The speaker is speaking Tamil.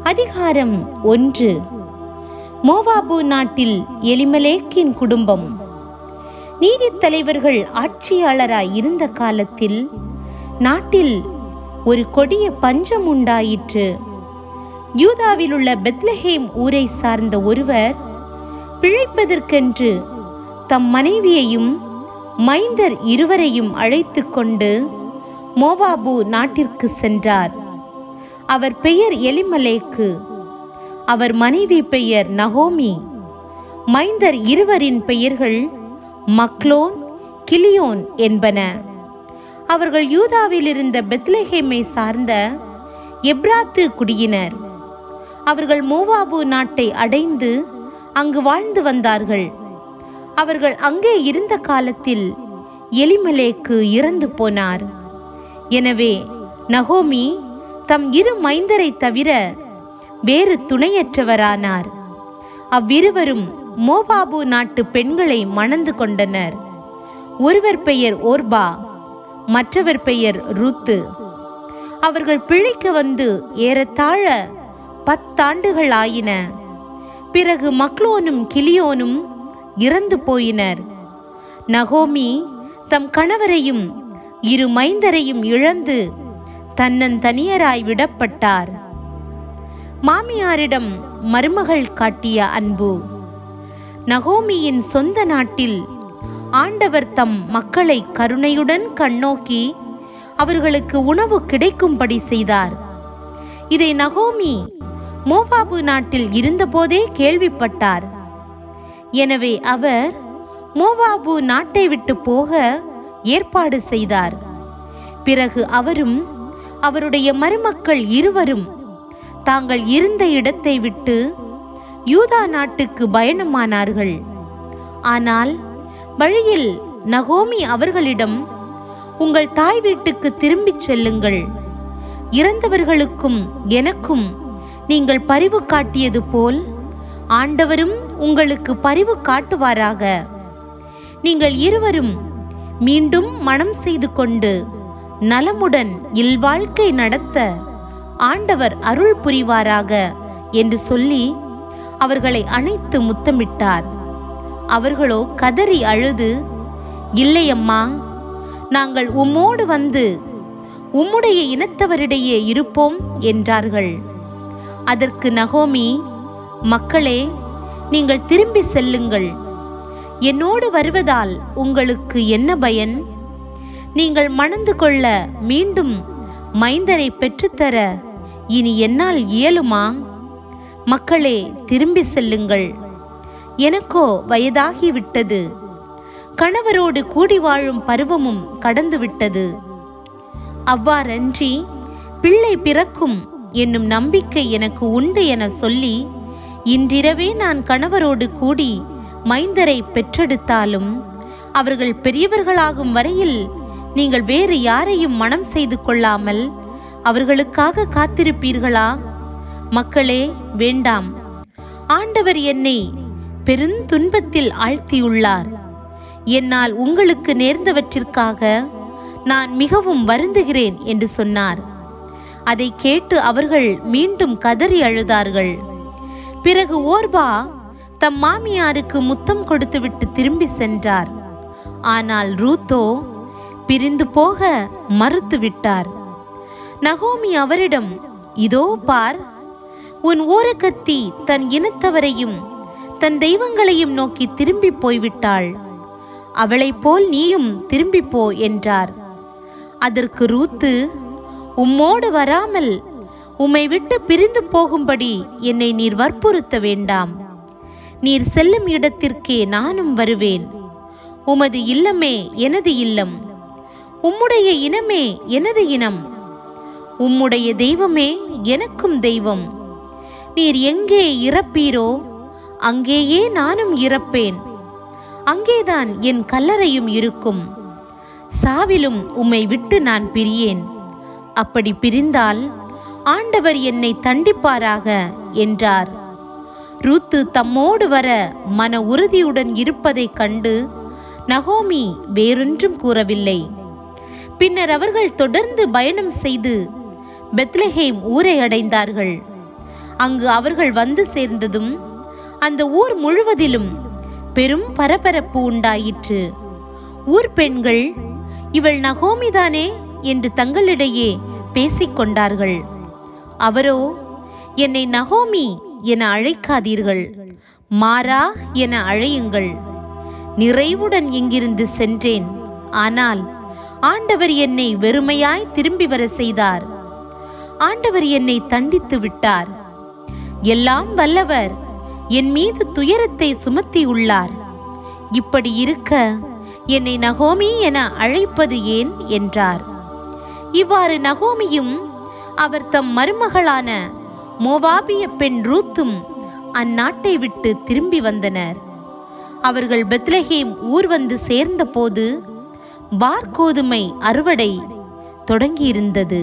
அதிகாரம் 1. மோவாபு நாட்டில் எலிமெலேக்கின் குடும்பம். நீதித் தலைவர்கள் ஆட்சியாளராய் இருந்த காலத்தில் நாட்டில் ஒரு கொடிய பஞ்சம் உண்டாயிற்று. யூதாவில் உள்ள பெத்லஹேம் ஊரை சார்ந்த ஒருவர் பிழைப்பதற்கென்று தம் மனைவியையும் மைந்தர் இருவரையும் அழைத்து கொண்டு மோவாபு நாட்டிற்கு சென்றார். அவர் பெயர் எலிமெலேக்கு. அவர் மனைவி பெயர் நகோமி. மைந்தர் இருவரின் பெயர்கள் மக்லோன், கிலியோன் என்பன. அவர்கள் யூதாவில் இருந்த பெத்லஹேமை சார்ந்த எப்ராத்து குடியினர். அவர்கள் மோவாபு நாட்டை அடைந்து அங்கு வாழ்ந்து வந்தார்கள். அவர்கள் அங்கே இருந்த காலத்தில் எலிமெலேக்கு இறந்து போனார். எனவே நகோமி தம் இரு மைந்தரை தவிர வேறு துணையற்றவரானார். அவ்விருவரும் மோவாபு நாட்டு பெண்களை மணந்து கொண்டனர். ஒருவர் பெயர் ஓர்பா, மற்றவர் பெயர் ரூத்து. அவர்கள் பிழைக்க வந்து ஏறத்தாழ 10 ஆண்டுகள் ஆயின. பிறகு மக்லோனும் கிலியோனும் இறந்து போயினர். நகோமி தம் கணவரையும் இரு மைந்தரையும் இழந்து தன்னந்தனியராய் விடப்பட்டார். மாமியாரிடம் மருமகள் காட்டிய அன்பு. நகோமியின் சொந்த நாட்டில் ஆண்டவர் தம் மக்களை கருணையுடன் கண்ணோக்கி அவர்களுக்கு உணவு கிடைக்கும்படி செய்தார். இதை நகோமி மோவாபு நாட்டில் இருந்தபோதே கேள்விப்பட்டார். எனவே அவர் மோவாபு நாட்டை விட்டு போக ஏற்பாடு செய்தார். பிறகு அவரும் அவருடைய மருமக்கள் இருவரும் தாங்கள் இருந்த இடத்தை விட்டு யூதா நாட்டுக்கு பயணமானார்கள். ஆனால் வழியில் நகோமி அவர்களிடம், உங்கள் தாய் வீட்டுக்கு திரும்பிச் செல்லுங்கள். இறந்தவர்களுக்கும் எனக்கும் நீங்கள் பரிவு காட்டியது போல் ஆண்டவரும் உங்களுக்கு பரிவு காட்டுவாராக. நீங்கள் இருவரும் மீண்டும் மனம் செய்து கொண்டு நலமுடன் இல்வாழ்க்கை நடத்த ஆண்டவர் அருள் புரிவாராக என்று சொல்லி அவர்களை அணைத்து முத்தமிட்டார். அவர்களோ கதறி அழுது, இல்லையம்மா, நாங்கள் உம்மோடு வந்து உம்முடைய இனத்தவரிடையே இருப்போம் என்றார்கள். அதற்கு நகோமி, மக்களே, நீங்கள் திரும்பி செல்லுங்கள். என்னோடு வருவதால் உங்களுக்கு என்ன பயன்? நீங்கள் மணந்து கொள்ள மீண்டும் மைந்தரை பெற்றுத்தர இனி என்னால் இயலுமா? மக்களே, திரும்பி செல்லுங்கள். எனக்கோ வயதாகிவிட்டது. கணவரோடு கூடி வாழும் பருவமும் கடந்துவிட்டது. அவ்வாறன்றி பிள்ளை பிறக்கும் என்னும் நம்பிக்கை எனக்கு உண்டு என சொல்லி இன்றிரவே நான் கணவரோடு கூடி மைந்தரை பெற்றெடுத்தாலும் அவர்கள் பெரியவர்களாகும் வரையில் நீங்கள் வேறு யாரையும் மனம் செய்து கொள்ளாமல் அவர்களுக்காக காத்திருப்பீர்களா? மக்களே, வேண்டாம். ஆண்டவர் என்னை பெருந்துன்பத்தில் ஆழ்த்தியுள்ளார். என்னால் உங்களுக்கு நேர்ந்தவற்றிற்காக நான் மிகவும் வருந்துகிறேன் என்று சொன்னார். அதை கேட்டு அவர்கள் மீண்டும் கதறி அழுதார்கள். பிறகு ஓர்பா தம் மாமியாருக்கு முத்தம் கொடுத்துவிட்டு திரும்பி சென்றார். ஆனால் ரூத்தோ பிரிந்து போக மறுத்து விட்டார். நகோமி அவரிடம், இதோ பார், உன் ஓரக்கத்தி தன் இனத்தவரையும் தன் தெய்வங்களையும் நோக்கி திரும்பி போய்விட்டாள். அவளைப் போல் நீயும் திரும்பி போ என்றார். அதற்கு ரூத்து, உம்மோடு வராமல் உம்மை விட்டு பிரிந்து போகும்படி என்னை நீர் வற்புறுத்த வேண்டாம். நீர் செல்லும் இடத்திற்கே நானும் வருவேன். உமது இல்லமே எனது இல்லம், உம்முடைய இனமே எனது இனம், உம்முடைய தெய்வமே எனக்கும் தெய்வம். நீர் எங்கே இறப்பீரோ அங்கேயே நானும் இறப்பேன். அங்கேதான் என் கல்லறையும் இருக்கும். சாவிலும் உம்மை விட்டு நான் பிரியேன். அப்படி பிரிந்தால் ஆண்டவர் என்னை தண்டிப்பாராக என்றார். ரூத்து தம்மோடு வர மன உறுதியுடன் இருப்பதைக் கண்டு நகோமி வேறொன்றும் கூறவில்லை. பின்னர் அவர்கள் தொடர்ந்து பயணம் செய்து பெத்லஹேம் ஊரை அடைந்தார்கள். அங்கு அவர்கள் வந்து சேர்ந்ததும் அந்த ஊர் முழுவதிலும் பெரும் பரபரப்பு உண்டாயிற்று. ஊர் பெண்கள், இவள் நகோமிதானே என்று தங்களிடையே பேசிக்கொண்டார்கள். அவரோ, என்னை நகோமி என அழைக்காதீர்கள், மாறா என அழையுங்கள். நிறைவுடன் இங்கிருந்து சென்றேன், ஆனால் ஆண்டவர் என்னை வெறுமையாய் திரும்பி வர செய்தார். ஆண்டவர் என்னை தண்டித்து விட்டார். எல்லாம் வல்லவர் என் மீது துயரத்தை சுமத்தி உள்ளார். இப்படி இருக்க என்னை நகோமி என அழைப்பது ஏன் என்றார். இவ்வாறு நகோமியும் அவர் தம் மருமகளான மோவாபிய பெண் ரூத்தும் அந்நாட்டை விட்டு திரும்பி வந்தனர். அவர்கள் பெத்லகேம் ஊர் வந்து சேர்ந்த போது வார்கோதுமை அறுவடை தொடங்கியிருந்தது.